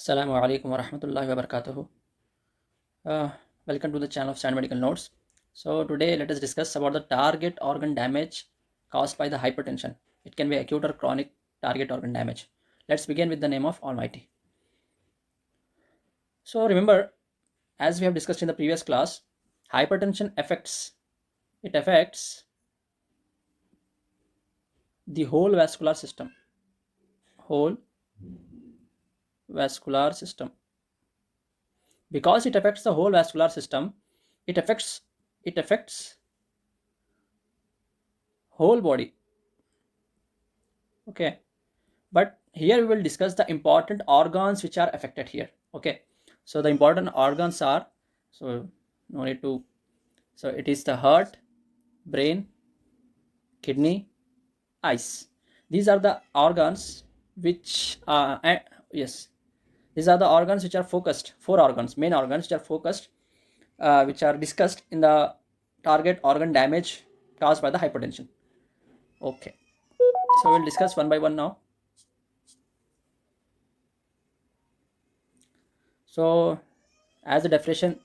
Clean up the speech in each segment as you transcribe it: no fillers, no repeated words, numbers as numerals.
Assalamu alaikum wa rahmatullahi wa barakatuhu. Welcome to the channel of Standard Medical Notes. So today let us discuss about the target organ damage caused by the hypertension. It can be acute or chronic target organ damage. Let's begin with the name of Almighty. So remember, as we have discussed in the previous class, hypertension affects the whole vascular system. Whole vascular system. Because it affects the whole vascular system, it affects whole body. Okay, but here we will discuss the important organs which are affected here. Okay, so the important organs are, so no need to, so it is the heart, brain, kidney, eyes. These are the organs which yes, these are the organs which are focused, four organs, main organs which are focused, which are discussed in the target organ damage caused by the hypertension. Okay, so we'll discuss one by one now. So as the definition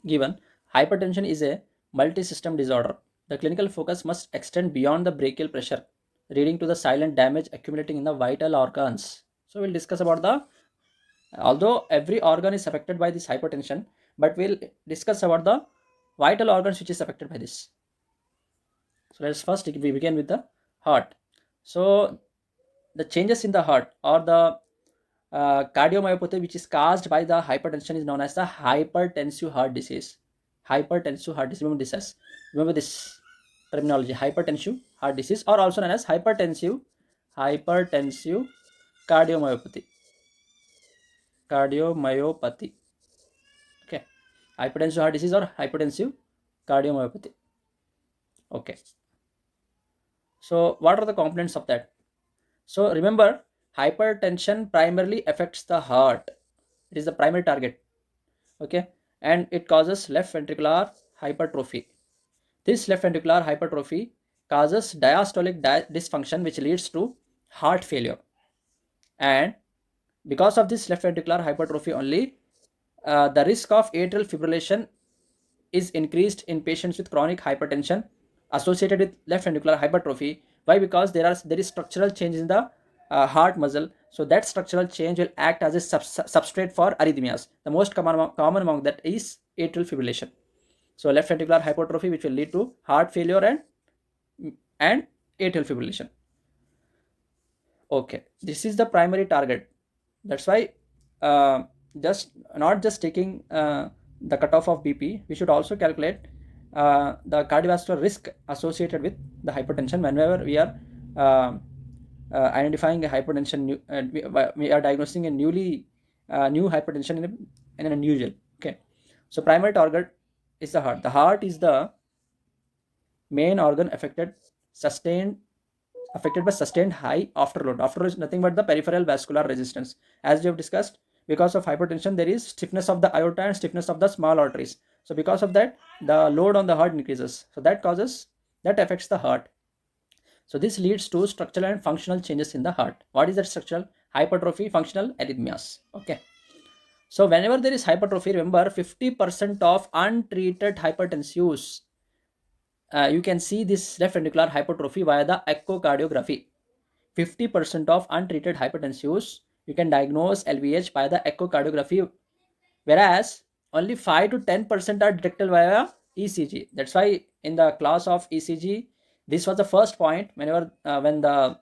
given, hypertension is a multi-system disorder. The clinical focus must extend beyond the brachial pressure, leading to the silent damage accumulating in the vital organs. So we'll discuss about the, although every organ is affected by this hypertension, but we'll discuss about the vital organs which is affected by this. So let's first we begin with the heart. So the changes in the heart or the cardiomyopathy which is caused by the hypertension is known as the hypertensive heart disease. Hypertensive heart disease. Remember this terminology: hypertensive heart disease, or also known as hypertensive cardiomyopathy. Cardiomyopathy. Okay, hypertensive heart disease or hypertensive cardiomyopathy. Okay. So what are the components of that? So remember, hypertension primarily affects the heart. It is the primary target. Okay, and it causes left ventricular hypertrophy. This left ventricular hypertrophy causes diastolic dysfunction, which leads to heart failure. And because of this left ventricular hypertrophy only, the risk of atrial fibrillation is increased in patients with chronic hypertension associated with left ventricular hypertrophy. Why? Because there is structural change in the heart muscle. So that structural change will act as a substrate for arrhythmias. The most common among that is atrial fibrillation. So left ventricular hypertrophy, which will lead to heart failure and atrial fibrillation. Okay, this is the primary target. That's why just not just taking the cutoff of BP, we should also calculate the cardiovascular risk associated with the hypertension whenever we are identifying a hypertension. We are diagnosing a new hypertension in an individual. Okay, so primary target is the heart. The heart is the main organ affected by sustained high afterload. Afterload is nothing but the peripheral vascular resistance. As we have discussed, because of hypertension, there is stiffness of the aorta and stiffness of the small arteries. So because of that, the load on the heart increases. So that affects the heart. So this leads to structural and functional changes in the heart. What is that structural? Hypertrophy, functional, arrhythmias. Okay. So whenever there is hypertrophy, remember 50% of untreated hypertensives, you can see this left ventricular hypertrophy via the echocardiography. 50% of untreated hypertensives, you can diagnose LVH by the echocardiography, whereas only 5 to 10% are detected via ECG. That's why in the class of ECG, this was the first point whenever when the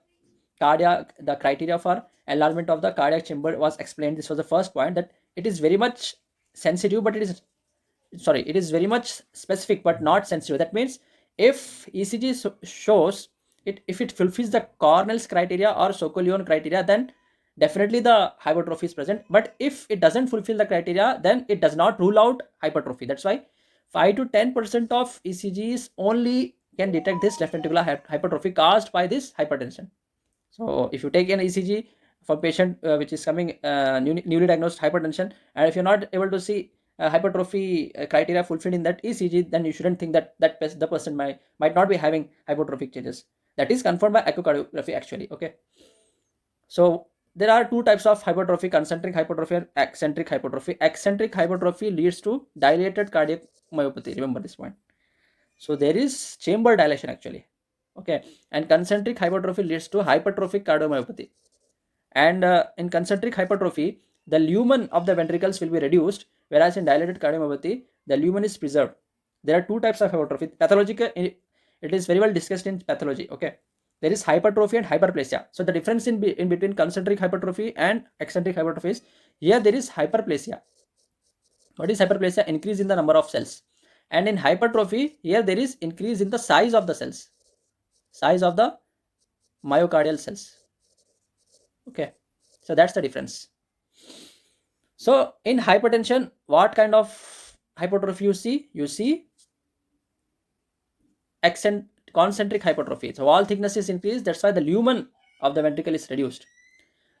criteria for enlargement of the cardiac chamber was explained. This was the first point, that it is very much sensitive, but it is very much specific but not sensitive. That means if ECG shows it, if it fulfills the Cornell's criteria or Sokolion criteria, then definitely the hypertrophy is present. But if it doesn't fulfill the criteria, then it does not rule out hypertrophy. That's why 5 to 10% of ECGs only can detect this left ventricular hypertrophy caused by this hypertension. So if you take an ECG for patient which is coming newly diagnosed hypertension, and if you're not able to see hypertrophy criteria fulfilled in that ECG, then you shouldn't think that the person might not be having hypertrophic changes. That is confirmed by echocardiography actually. Okay, so there are two types of hypertrophy: concentric hypertrophy and eccentric hypertrophy. Eccentric hypertrophy leads to dilated cardiac myopathy. Remember this point. So there is chamber dilation actually. Okay, and concentric hypertrophy leads to hypertrophic cardiomyopathy. And in concentric hypertrophy, the lumen of the ventricles will be reduced, whereas in dilated cardiomyopathy, the lumen is preserved. There are two types of hypertrophy. Pathological, it is very well discussed in pathology. Okay, there is hypertrophy and hyperplasia. So the difference in between concentric hypertrophy and eccentric hypertrophy is, here there is hyperplasia. What is hyperplasia? Increase in the number of cells. And in hypertrophy, here there is increase in the size of the cells, size of the myocardial cells. Okay, so that's the difference. So in hypertension, what kind of hypertrophy you see? You see concentric hypertrophy. So wall thickness is increased. That's why the lumen of the ventricle is reduced.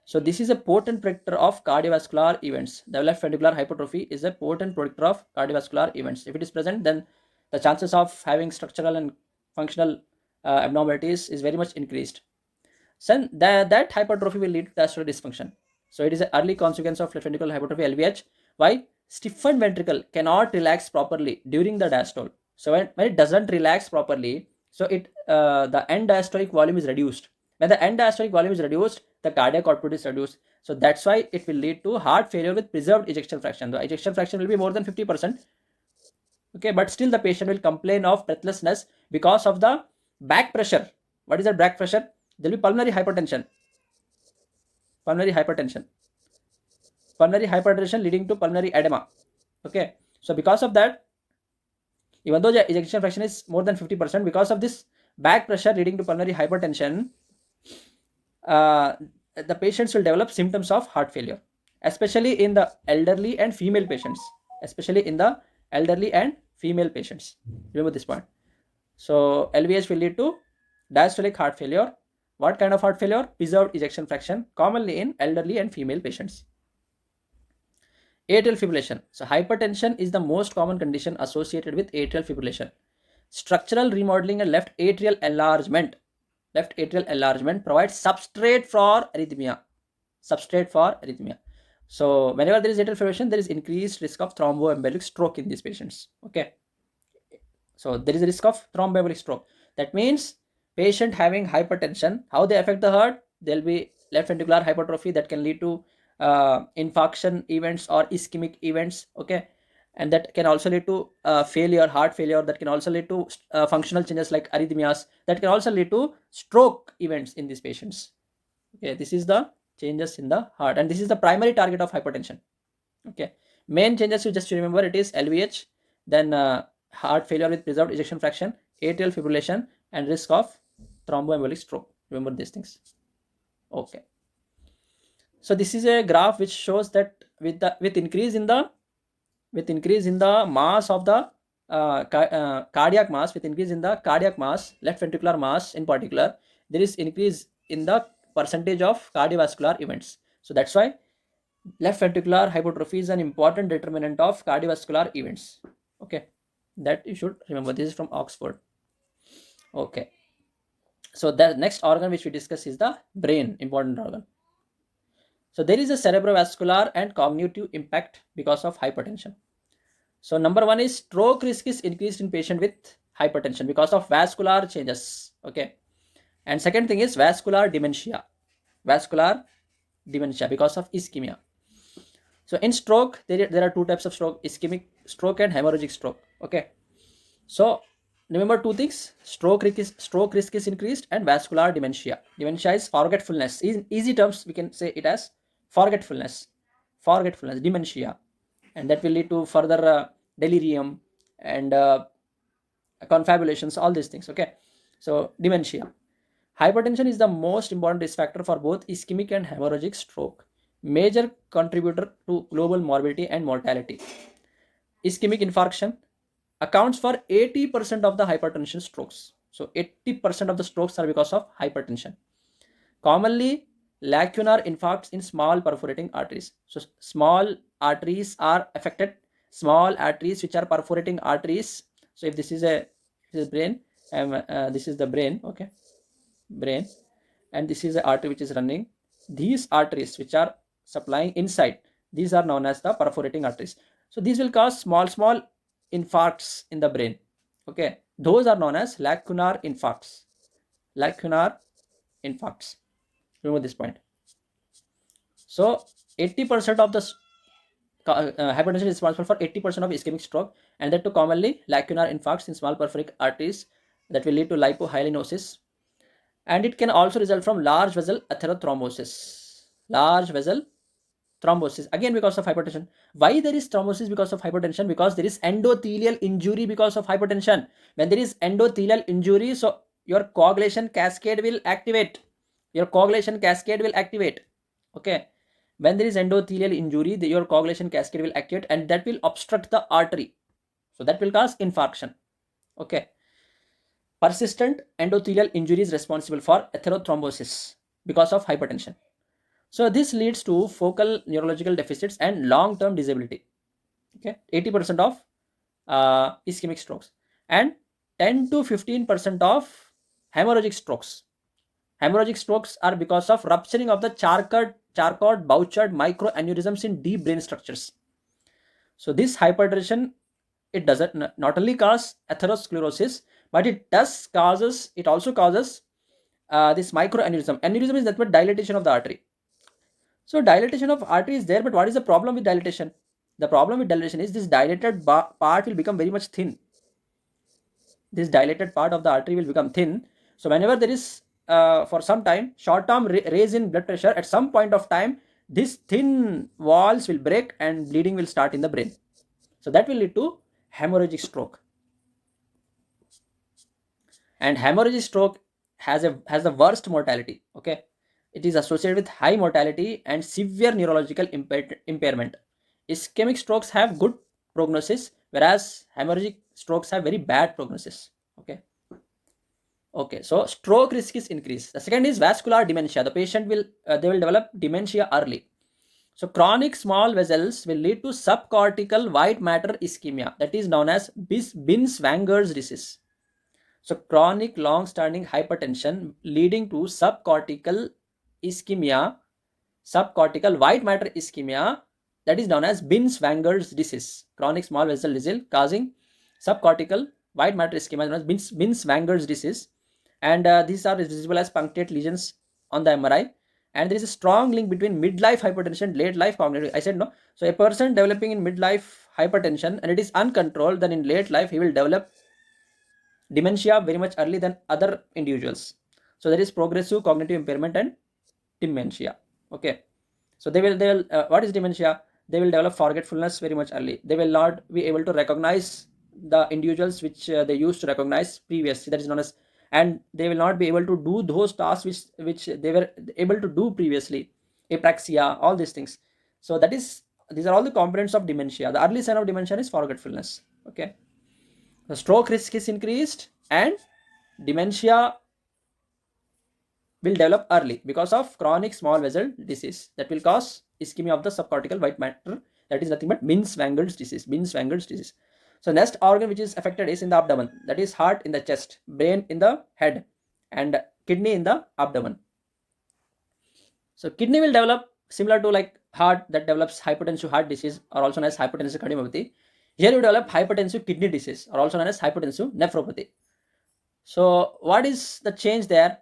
So this is a potent predictor of cardiovascular events. The left ventricular hypertrophy is a potent predictor of cardiovascular events. If it is present, then the chances of having structural and functional abnormalities is very much increased. So that hypertrophy will lead to diastolic dysfunction. So it is an early consequence of left ventricular hypertrophy, LVH. Why? Stiffened ventricle cannot relax properly during the diastole. So when it doesn't relax properly, so the end diastolic volume is reduced. When the end diastolic volume is reduced, the cardiac output is reduced. So that's why it will lead to heart failure with preserved ejection fraction. The ejection fraction will be more than 50%. Okay, but still the patient will complain of breathlessness because of the back pressure. What is the back pressure? There will be pulmonary hypertension. Pulmonary hypertension leading to pulmonary edema. Okay, so because of that, even though the ejection fraction is more than 50%, because of this back pressure leading to pulmonary hypertension, the patients will develop symptoms of heart failure, especially in the elderly and female patients. Remember this point. So LVH will lead to diastolic heart failure. What kind of heart failure? Preserved ejection fraction, commonly in elderly and female patients. Atrial fibrillation. So hypertension is the most common condition associated with atrial fibrillation. Structural remodeling and left atrial enlargement provides substrate for arrhythmia. So whenever there is atrial fibrillation, there is increased risk of thromboembolic stroke in these patients. Okay. So there is a risk of thromboembolic stroke. That means patient having hypertension, how they affect the heart? There will be left ventricular hypertrophy that can lead to infarction events or ischemic events. Okay, and that can also lead to heart failure. That can also lead to functional changes like arrhythmias. That can also lead to stroke events in these patients. Okay, this is the changes in the heart, and this is the primary target of hypertension. Okay, main changes you just remember, it is LVH, then heart failure with preserved ejection fraction, atrial fibrillation, and risk of thromboembolic stroke. Remember these things. Okay. So this is a graph which shows that with increase in the mass of the cardiac mass, left ventricular mass in particular, there is increase in the percentage of cardiovascular events. So that's why left ventricular hypertrophy is an important determinant of cardiovascular events. Okay, that you should remember. This is from Oxford. Okay, so the next organ which we discuss is the brain, important organ. So there is a cerebrovascular and cognitive impact because of hypertension. So number one is stroke risk is increased in patient with hypertension because of vascular changes. Okay, and second thing is vascular dementia because of ischemia. So in stroke, there are two types of stroke: ischemic stroke and hemorrhagic stroke. Okay, so remember two things: stroke risk is increased, and vascular dementia. Dementia is forgetfulness. In easy terms, we can say it as forgetfulness, dementia, and that will lead to further delirium and confabulations, all these things. Okay, so dementia. Hypertension is the most important risk factor for both ischemic and hemorrhagic stroke, major contributor to global morbidity and mortality. Ischemic infarction accounts for 80% of the hypertension strokes. So 80% of the strokes are because of hypertension. Commonly, lacunar infarcts in small perforating arteries. So small arteries are affected. Small arteries which are perforating arteries. So if this is brain, this is the brain. Okay, brain, and this is the artery which is running. these arteries which are supplying inside, these are known as the perforating arteries. So these will cause small infarcts in the brain. Okay, those are known as lacunar infarcts. Lacunar infarcts. Remember this point. So 80% of the hypertension is responsible for 80% of ischemic stroke, and that too commonly lacunar infarcts in small peripheral arteries that will lead to lipohyalinosis, and it can also result from large vessel atherothrombosis. Large vessel thrombosis again because of hypertension. Why there is thrombosis because of hypertension? Because there is endothelial injury because of hypertension. When there is endothelial injury, so your coagulation cascade will activate. Your coagulation cascade will activate. Okay. When there is endothelial injury, your coagulation cascade will activate, and that will obstruct the artery. So that will cause infarction. Okay. Persistent endothelial injury is responsible for atherothrombosis because of hypertension. So this leads to focal neurological deficits and long-term disability. Okay, 80% of ischemic strokes and 10 to 15% of hemorrhagic strokes. Hemorrhagic strokes are because of rupturing of the Charcot Bouchard microaneurysms in deep brain structures. So this hypertension, it doesn't not only cause atherosclerosis, but it also causes this microaneurysm. Aneurysm is nothing but dilatation of the artery. So dilatation of artery is there, but what is the problem with dilatation? The problem with dilatation is this dilated part will become very much thin. This dilated part of the artery will become thin. So whenever there is for some time short-term raise in blood pressure, at some point of time this thin walls will break and bleeding will start in the brain. So that will lead to hemorrhagic stroke. And hemorrhagic stroke has the worst mortality. Okay, it is associated with high mortality and severe neurological impairment. Ischemic strokes have good prognosis, whereas hemorrhagic strokes have very bad prognosis. Okay, so stroke risk is increased. The second is vascular dementia. The patient will they will develop dementia early. So chronic small vessels will lead to subcortical white matter ischemia, that is known as Binswanger's disease. So chronic long-standing hypertension leading to subcortical ischemia, subcortical white matter ischemia, that is known as Binswanger's disease. Chronic small vessel disease causing subcortical white matter ischemia, known as Binswanger's disease, and these are visible as punctate lesions on the MRI. And there is a strong link between midlife hypertension and late life cognitive. I said no. So a person developing in midlife hypertension and it is uncontrolled, then in late life he will develop dementia very much early than other individuals. So there is progressive cognitive impairment and dementia. Okay, so they will what is dementia? They will develop forgetfulness very much early. They will not be able to recognize the individuals which they used to recognize previously, that is known as, and they will not be able to do those tasks which they were able to do previously. Apraxia, all these things. So these are all the components of dementia. The early sign of dementia is forgetfulness. Okay, the stroke risk is increased and dementia will develop early because of chronic small vessel disease that will cause ischemia of the subcortical white matter, that is nothing but Binswanger's disease. So next organ which is affected is in the abdomen, that is heart in the chest, brain in the head, and kidney in the abdomen. So kidney will develop similar to like heart that develops hypertensive heart disease, or also known as hypertensive cardiomyopathy. Here you develop hypertensive kidney disease, or also known as hypertensive nephropathy. So what is the change there?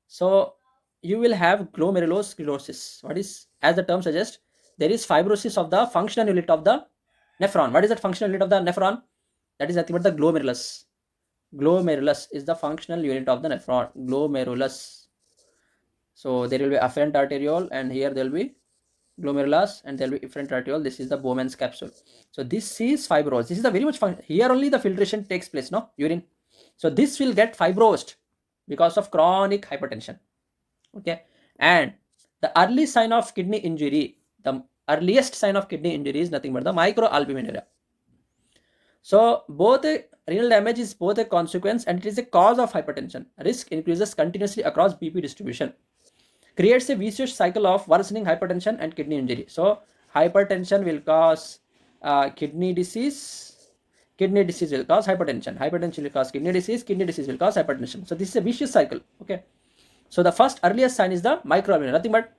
So you will have glomerulosclerosis. What is, as the term suggests, there is fibrosis of the functional unit of the nephron. What is that functional unit of the nephron? That is nothing but the glomerulus. Glomerulus is the functional unit of the nephron. Glomerulus. So there will be afferent arteriole, and here there will be glomerulus, and there will be efferent arteriole. This is the Bowman's capsule. So this is fibrosed. This is the very much here only the filtration takes place, no, urine. So this will get fibrosed because of chronic hypertension. Okay, and the early sign of kidney injury, the earliest sign of kidney injury is nothing but the microalbuminuria. So both renal damage is both a consequence and it is a cause of hypertension. Risk increases continuously across BP distribution, creates a vicious cycle of worsening hypertension and kidney injury. So hypertension will cause kidney disease, kidney disease will cause hypertension, hypertension will cause kidney disease will cause hypertension. So this is a vicious cycle. Okay, so the first earliest sign is the microalbuminuria, nothing but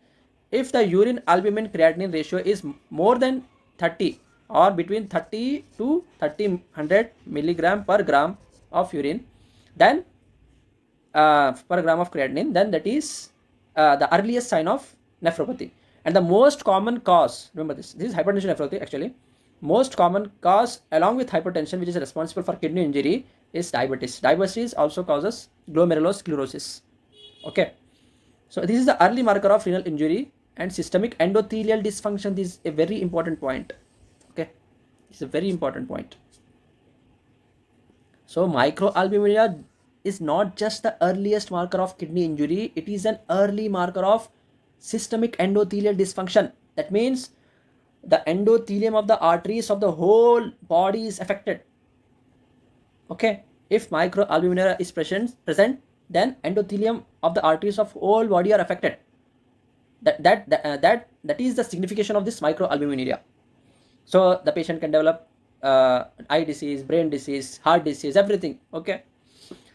if the urine albumin creatinine ratio is more than 30 or between 30 to 100 milligram per gram of urine, then per gram of creatinine, then that is the earliest sign of nephropathy. And the most common cause, remember this is hypertension nephropathy actually. Most common cause along with hypertension which is responsible for kidney injury is diabetes. Diabetes also causes glomerulosclerosis. Okay, so this is the early marker of renal injury and systemic endothelial dysfunction. This is a very important point. Okay, it's a very important point. So microalbuminuria is not just the earliest marker of kidney injury, it is an early marker of systemic endothelial dysfunction. That means the endothelium of the arteries of the whole body is affected. Okay, if microalbuminuria is present, then endothelium of the arteries of whole body are affected. That is the signification of this microalbuminuria. So the patient can develop eye disease, brain disease, heart disease, everything. Okay,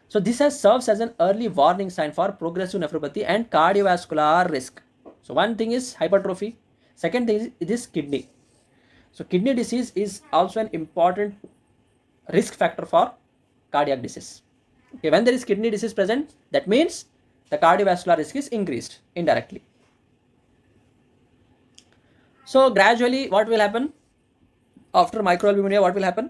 so this serves as an early warning sign for progressive nephropathy and cardiovascular risk. So one thing is hypertrophy, second thing is this kidney. So kidney disease is also an important risk factor for cardiac disease. Okay, when there is kidney disease present, that means the cardiovascular risk is increased indirectly. So gradually what will happen after microalbuminuria? What will happen?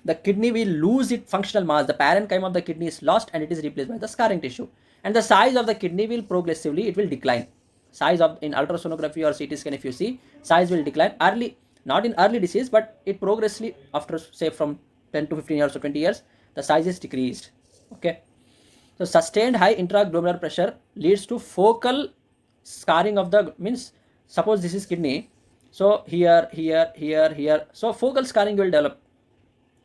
The kidney will lose its functional mass. The parenchyma of the kidney is lost and it is replaced by the scarring tissue. And the size of the kidney will progressively, it will decline. Size of in ultrasonography or CT scan, if you see, size will decline early, not in early disease, but it progressively after say from 10 to 15 years or 20 years, the size is decreased. Okay. So sustained high intraglomerular pressure leads to focal scarring of the, means suppose this is kidney. So here, so focal scarring will develop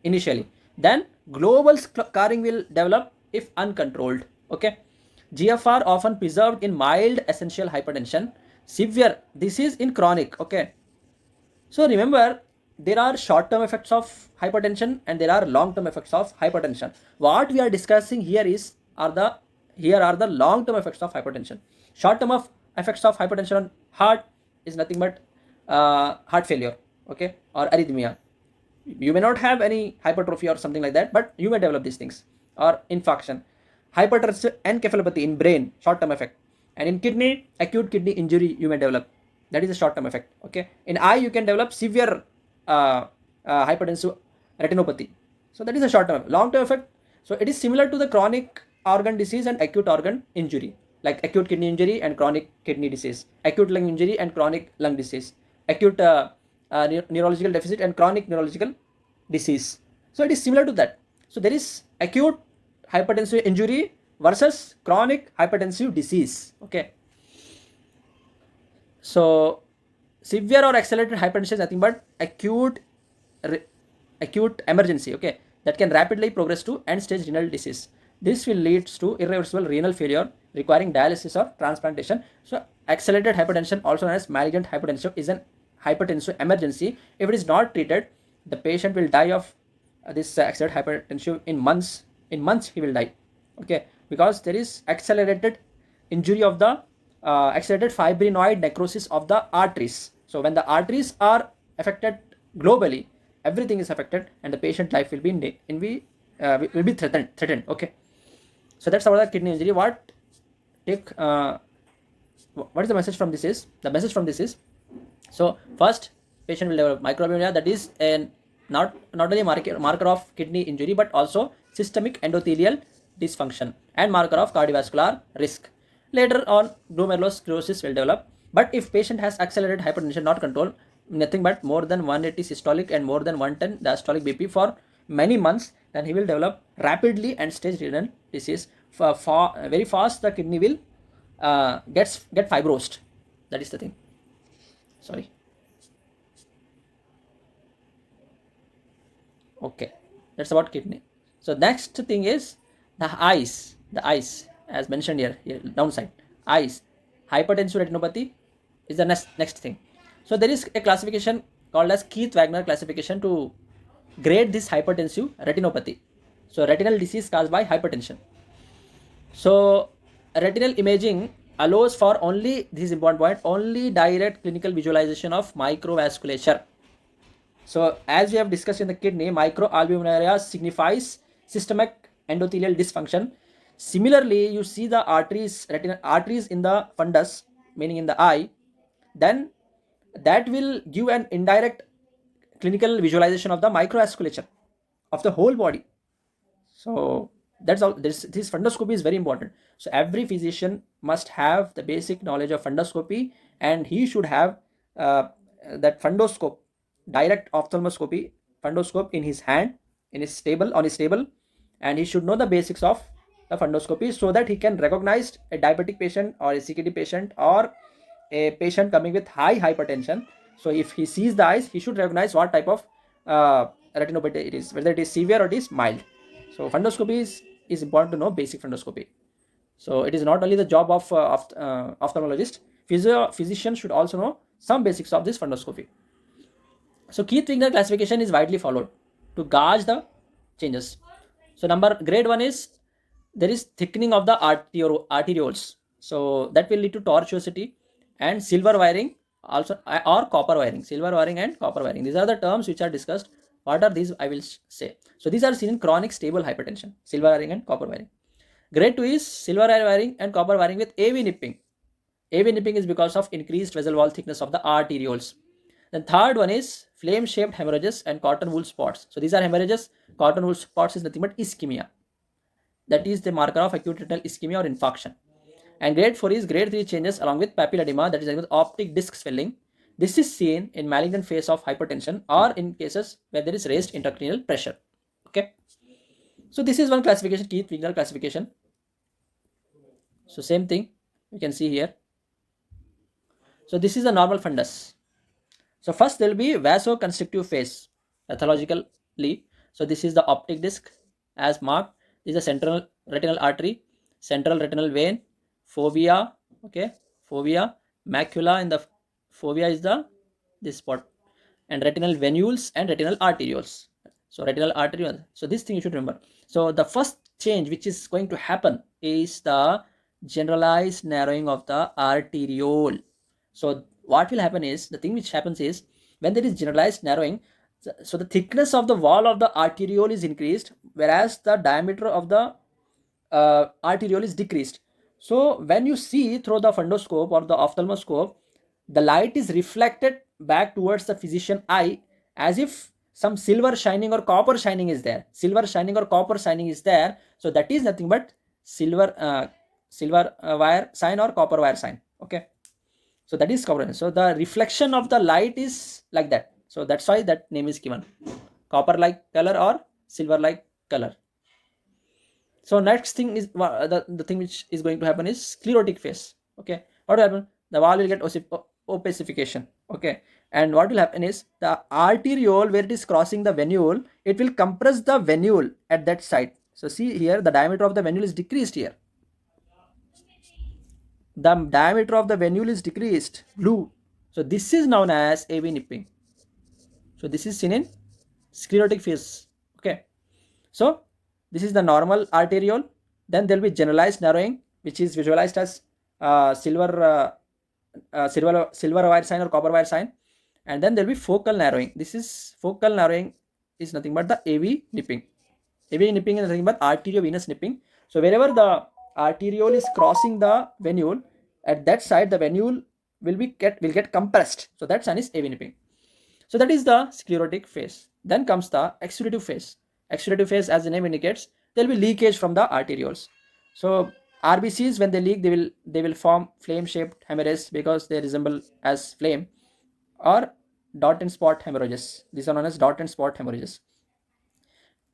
initially, then global scarring will develop if uncontrolled. Okay, GFR often preserved in mild essential hypertension, severe this is in chronic. Okay, so remember there are short-term effects of hypertension and there are long-term effects of hypertension. What we are discussing here are the long-term effects of hypertension. Short-term of effects of hypertension on heart is nothing but heart failure, okay, or arrhythmia. You may not have any hypertrophy or something like that, but you may develop these things, or infarction. Hypertensive encephalopathy in brain, short-term effect, and in kidney, acute kidney injury you may develop. That is a short-term effect. Okay, in eye you can develop severe hypertensive retinopathy. So that is a short-term. Long-term effect. So it is similar to the chronic organ disease and acute organ injury, like acute kidney injury and chronic kidney disease, acute lung injury and chronic lung disease, acute neurological deficit and chronic neurological disease. So it is similar to that. So there is acute hypertensive injury versus chronic hypertensive disease. Okay, so severe or accelerated hypertension is nothing but acute emergency, okay, that can rapidly progress to end stage renal disease. This will lead to irreversible renal failure requiring dialysis or transplantation. So accelerated hypertension, also known as malignant hypertension, is an hypertensive emergency. If it is not treated, the patient will die of this accelerated hypertension in months. In months he will die. Okay, because there is accelerated injury of the accelerated fibrinoid necrosis of the arteries. So when the arteries are affected globally, everything is affected and the patient life will be threatened. Okay, so that's about the kidney injury. What is the message from this is? The message from this is, so first patient will develop microalbuminuria, that is not only marker of kidney injury but also systemic endothelial dysfunction and marker of cardiovascular risk. Later on glomerulosclerosis will develop, but if patient has accelerated hypertension not controlled, nothing but more than 180 systolic and more than 110 diastolic BP for many months, then he will develop rapidly end stage renal disease. Very fast the kidney will get fibrosed. That is the thing. Sorry. Okay, that's about kidney. So next thing is the eyes. The eyes, as mentioned here downside, eyes. Hypertensive retinopathy is the next thing. So there is a classification called as Keith-Wagner classification to grade this hypertensive retinopathy. So retinal disease caused by hypertension. So retinal imaging allows for only, this is important point, only direct clinical visualization of microvasculature. So as we have discussed in the kidney, microalbuminuria signifies systemic endothelial dysfunction. Similarly, you see the arteries, retinal arteries in the fundus, meaning in the eye, then that will give an indirect clinical visualization of the microvasculature of the whole body. So that's all. This fundoscopy is very important. So every physician must have the basic knowledge of fundoscopy, and he should have that fundoscope, direct ophthalmoscopy fundoscope in his hand, in his table, on his table, and he should know the basics of the fundoscopy so that he can recognize a diabetic patient or a CKD patient or a patient coming with high hypertension. So if he sees the eyes, he should recognize what type of retinopathy it is, whether it is severe or it is mild. So fundoscopy is important to know basic fundoscopy. So it is not only the job of ophthalmologist, physician should also know some basics of this fundoscopy. So Keith-Wagner classification is widely followed to gauge the changes. So grade 1 is there is thickening of the arterioles. So that will lead to tortuosity and silver wiring also, or copper wiring. Silver wiring and copper wiring. These are the terms which are discussed. What are these? I will say. So these are seen in chronic stable hypertension. Silver wiring and copper wiring. Grade 2 is silver wiring and copper wiring with AV nipping. AV nipping is because of increased vessel wall thickness of the arterioles. Then third one is flame-shaped hemorrhages and cotton wool spots. So these are hemorrhages. Cotton wool spots is nothing but ischemia. That is the marker of acute retinal ischemia or infarction. And grade 4 is grade 3 changes along with papilledema, that is with optic disc swelling. This is seen in malignant phase of hypertension or in cases where there is raised intracranial pressure. Okay. So this is one classification, Keith-Wagner classification. So same thing you can see here. So this is a normal fundus. So first there will be vasoconstrictive phase pathologically. So this is the optic disc as marked. This is the central retinal artery, central retinal vein, fovea, okay, fovea, macula in the fovea is the this spot, and retinal venules and retinal arterioles. So retinal arteriole. So this thing you should remember. So the first change which is going to happen is the generalized narrowing of the arteriole. So what will happen is, the thing which happens is, when there is generalized narrowing, so the thickness of the wall of the arteriole is increased, whereas the diameter of the arteriole is decreased. So when you see through the fundoscope or the ophthalmoscope, the light is reflected back towards the physician eye as if some silver shining or copper shining is there. Silver shining or copper shining is there. So that is nothing but silver wire sign or copper wire sign. Okay. So that is copper. So the reflection of the light is like that. So that's why that name is given. Copper like color or silver like color. So next thing is the thing which is going to happen is sclerotic phase. Okay. What will happen? The wall will get opacification. Okay. And what will happen is, the arteriole where it is crossing the venule, it will compress the venule at that side. So see here, the diameter of the venule is decreased here. The diameter of the venule is decreased, blue. So this is known as AV nipping. So this is seen in sclerotic phase. Okay. So this is the normal arteriole. Then there will be generalized narrowing, which is visualized as silver wire sign or copper wire sign. And then there will be focal narrowing. This is focal narrowing is nothing but the AV nipping. AV nipping is nothing but arteriovenous nipping. So wherever the arteriole is crossing the venule, at that side the venule will get compressed. So that sign is AV nipping. So that is the sclerotic phase. Then comes the exudative phase. Exudative phase, as the name indicates, there will be leakage from the arterioles. So RBCs, when they leak, they will form flame-shaped hemorrhages because they resemble as flame, or dot and spot hemorrhages. These are known as dot and spot hemorrhages.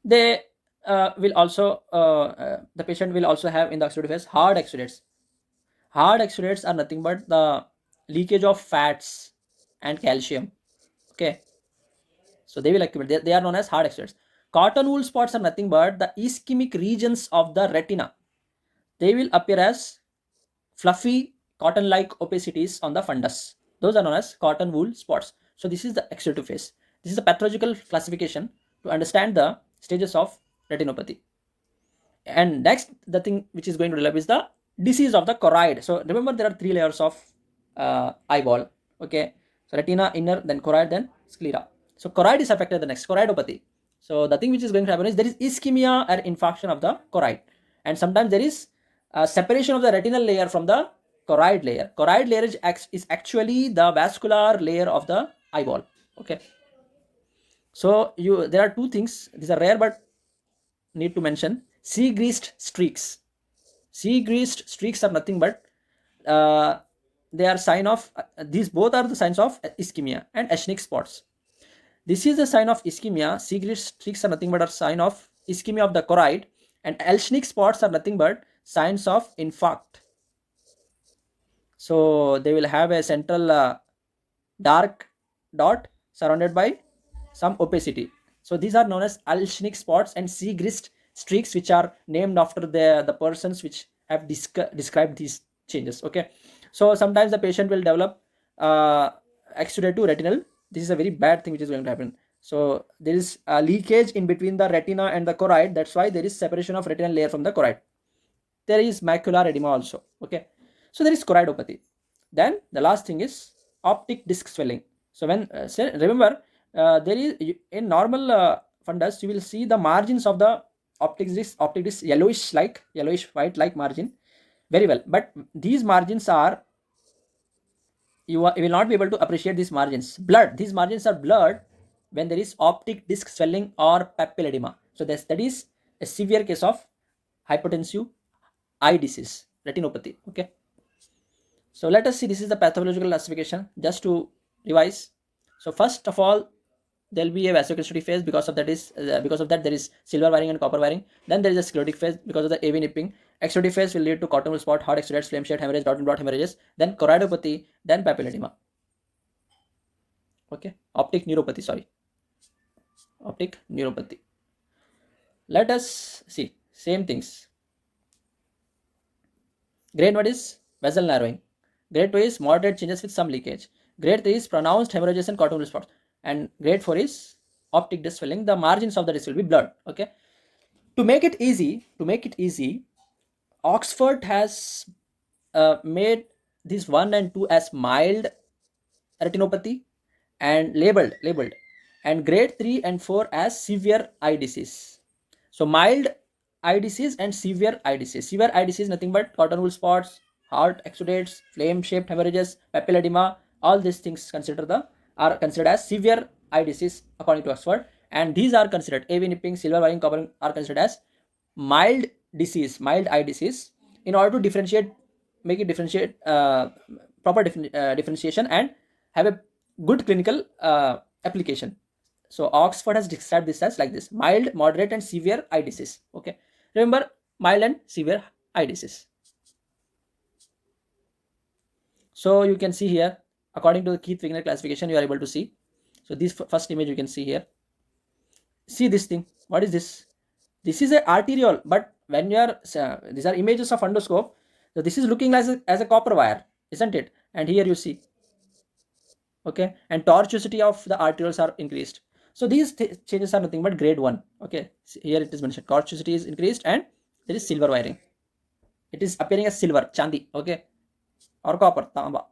They will also the patient will also have in the exudative phase hard exudates. Hard exudates are nothing but the leakage of fats and calcium. Okay. So they will accumulate. They are known as hard exudates. Cotton wool spots are nothing but the ischemic regions of the retina. They will appear as fluffy cotton-like opacities on the fundus. Those are known as cotton wool spots. So this is the exudative phase. This is a pathological classification to understand the stages of retinopathy. And next, the thing which is going to develop is the disease of the choroid. So remember, there are three layers of eyeball. Okay, so retina, inner, then choroid, then sclera. So choroid is affected, the next choroidopathy. So the thing which is going to happen is there is ischemia or infarction of the choroid, and sometimes there is separation of the retinal layer from the choroid layer. Choroid layer is actually the vascular layer of the eyeball. Okay, so there are two things, these are rare but need to mention. Sea greased streaks. Sea greased streaks are nothing but uh, they are sign of these both are the signs of ischemia. And Escherichia spots, this is the sign of ischemia. Sea greased streaks are nothing but a sign of ischemia of the choroid, and Escherichia spots are nothing but signs of infarct. So they will have a central dark dot surrounded by some opacity. So these are known as Alchinic spots and sea grist streaks, which are named after the persons which have described these changes. Okay, so sometimes the patient will develop exudative retinal. This is a very bad thing which is going to happen. So there is a leakage in between the retina and the choroid. That's why there is separation of retinal layer from the choroid. There is macular edema also. Okay, so there is choroidopathy. Then the last thing is optic disc swelling. So when remember, there is in normal fundus, you will see the margins of the optic disc yellowish white like margin very well, but these margins are, you will not be able to appreciate these margins. These margins are blurred when there is optic disc swelling or papilledema. So that is a severe case of hypertensive eye disease, retinopathy. Okay, so let us see, this is the pathological classification just to revise. So first of all, there will be a vasoconstrictive phase. Because of that there is silver wiring and copper wiring. Then there is a sclerotic phase because of the AV nipping. Exudative phase will lead to cottonwool spot, hard exudates, flame shaped hemorrhage, dot and blot hemorrhages. Then choroidopathy, then papilledema. Okay, optic neuropathy. Let us see same things. Grade 1 is vessel narrowing. Grade 2 is moderate changes with some leakage. Grade 3 is pronounced hemorrhages and cottonwool spots. And grade 4 is optic disc swelling. The margins of the disc will be blurred. Okay. To make it easy, Oxford has made this 1 and 2 as mild retinopathy and labeled, and grade 3 and 4 as severe eye disease. So mild eye disease and severe eye disease. Severe eye disease nothing but cottonwool spots, heart exudates, flame shaped hemorrhages, papilledema. All these things are considered as severe eye disease according to Oxford, and these are considered AV nipping, silver wiring, copper are considered as mild eye disease. In order to make it proper differentiation and have a good clinical application. So Oxford has described this as like this: mild, moderate, and severe eye disease. Okay, remember, mild and severe eye disease. So you can see here, according to the Keith-Wagner classification, you are able to see. So this first image you can see here. See this thing. What is this? This is a arteriole, but when you are these are images of fundoscope. So this is looking as a copper wire, isn't it? And here you see. Okay, and tortuosity of the arterioles are increased. So these changes are nothing but grade 1. Okay, here it is mentioned tortuosity is increased and there is silver wiring. It is appearing as silver, chandi. Okay, or copper, tamba.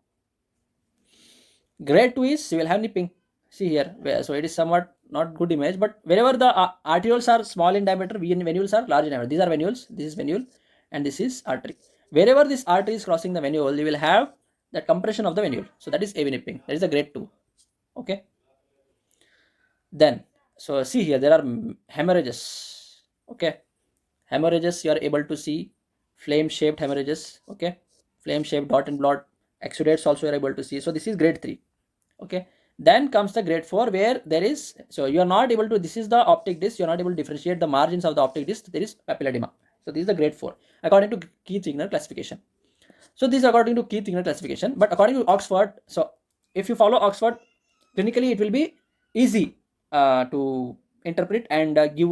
Grade 2 is you will have nipping. See here, so it is somewhat not good image, but wherever the arterioles are small in diameter, venules are large in diameter. These are venules, this is venule, and this is artery. Wherever this artery is crossing the venule, you will have the compression of the venule. So that is AV nipping. That is a grade 2. Okay. Then, so see here, there are hemorrhages. Okay, hemorrhages you are able to see, flame shaped hemorrhages. Okay, flame shaped dot and blot exudates also you are able to see. So this is grade 3. Okay, then comes the grade 4 where there is, so you are not able to, this is the optic disc, you are not able to differentiate the margins of the optic disc. There is papilledema. So this is the grade 4 according to Keith-Wagner classification. So this is according to Keith-Wagner classification, but according to Oxford, so if you follow Oxford, clinically it will be easy to interpret and give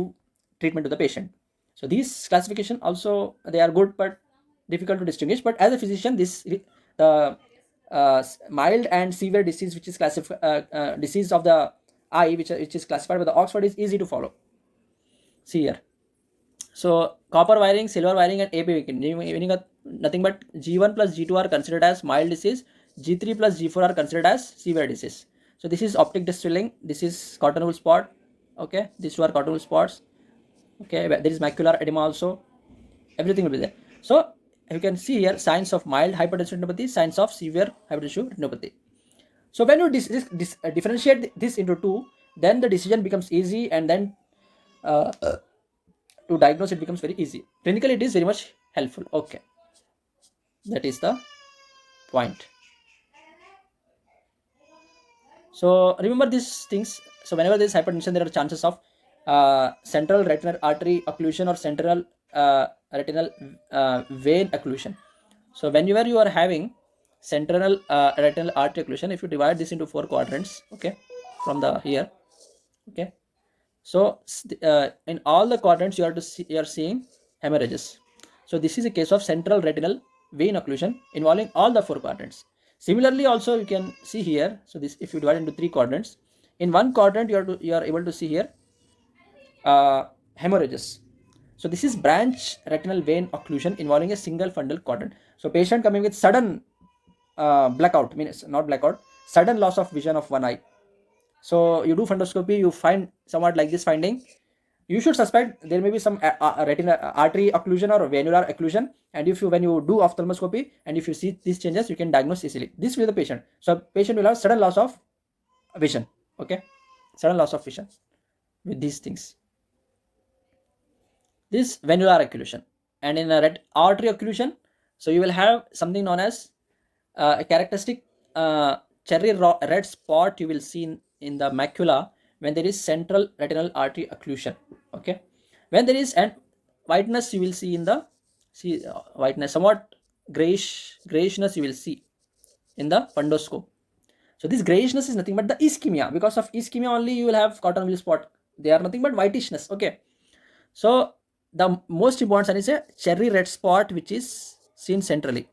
treatment to the patient. So these classification also, they are good but difficult to distinguish. But as a physician, this the mild and severe disease, which is disease of the eye, which is classified by the Oxford, is easy to follow. See here. So copper wiring, silver wiring, and AP meaning nothing but G1 plus G2 are considered as mild disease, G3 plus G4 are considered as severe disease. So this is optic distilling, this is cotton wool spot. Okay, these two are cotton wool spots. Okay, there is macular edema also, everything will be there. So you can see here signs of mild hypertensive retinopathy, signs of severe hypertensive retinopathy. So when you differentiate this into two, then the decision becomes easy, and then uh, to diagnose it becomes very easy. Clinically it is very much helpful. Okay, that is the point. So remember these things. So whenever there is hypertension, there are chances of central retinal artery occlusion or central retinal vein occlusion. So whenever you are having central retinal artery occlusion, if you divide this into 4 quadrants, okay, from the here, okay, so in all the quadrants you are to see, you are seeing hemorrhages. So this is a case of central retinal vein occlusion involving all the 4 quadrants. Similarly also you can see here, so this, if you divide into 3 quadrants, in one quadrant you are able to see here hemorrhages. So this is branch retinal vein occlusion involving a single fundal quadrant. So patient coming with sudden blackout, means not blackout, sudden loss of vision of one eye. So you do fundoscopy, you find somewhat like this finding. You should suspect there may be some retinal artery occlusion or venular occlusion, and if you, when you do ophthalmoscopy and if you see these changes, you can diagnose easily. This will be the patient. So patient will have sudden loss of vision. Okay, sudden loss of vision with these things. This venular occlusion. And in a artery occlusion, so you will have something known as a characteristic cherry red spot you will see in the macula when there is central retinal artery occlusion. Okay, when there is and whiteness you will see in the whiteness, somewhat grayishness you will see in the fundoscope. So this grayishness is nothing but the ischemia. Because of ischemia only you will have cotton wool spot. They are nothing but whitishness. Okay, so the most important sign is a cherry red spot which is seen centrally.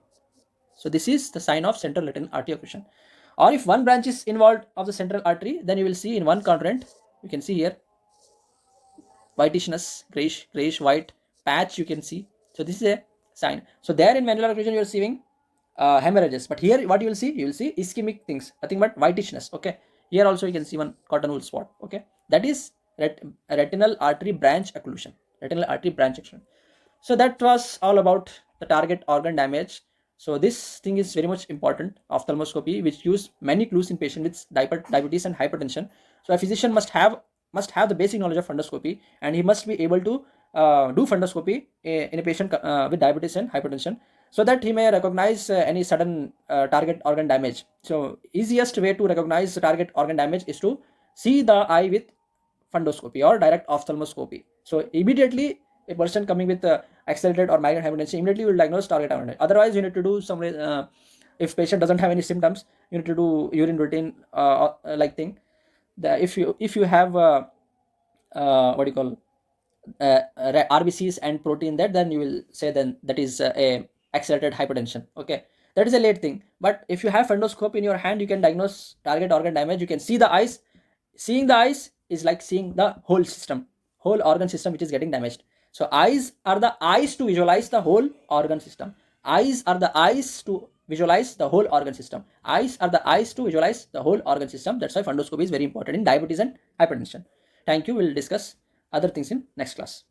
So this is the sign of central retinal artery occlusion. Or if one branch is involved of the central artery, then you will see in one quadrant, you can see here whitishness, grayish white patch you can see. So this is a sign. So there in venular occlusion you are seeing hemorrhages, but here what you will see ischemic things, nothing but whitishness. Okay, here also you can see one cotton wool spot. Okay, that is retinal artery branch occlusion. Retinal artery branch occlusion. So that was all about the target organ damage. So this thing is very much important. Ophthalmoscopy, which use many clues in patient with diabetes and hypertension. So a physician must have the basic knowledge of fundoscopy, and he must be able to do fundoscopy in a patient with diabetes and hypertension, so that he may recognize any sudden target organ damage. So easiest way to recognize target organ damage is to see the eye with fundoscopy or direct ophthalmoscopy. So immediately a person coming with accelerated or migraine hypertension, immediately will diagnose target organ damage. Otherwise you need to do some if patient doesn't have any symptoms, you need to do urine routine like thing. If you have what do you call RBCs and protein there, then you will say then that is a accelerated hypertension. Okay, that is a late thing. But if you have fundoscope in your hand, you can diagnose target organ damage. You can see the eyes. Seeing the eyes is like seeing the whole system, whole organ system which is getting damaged. So eyes are the eyes to visualize the whole organ system. Eyes are the eyes to visualize the whole organ system. Eyes are the eyes to visualize the whole organ system. That's why fundoscopy is very important in diabetes and hypertension. Thank you. We'll discuss other things in next class.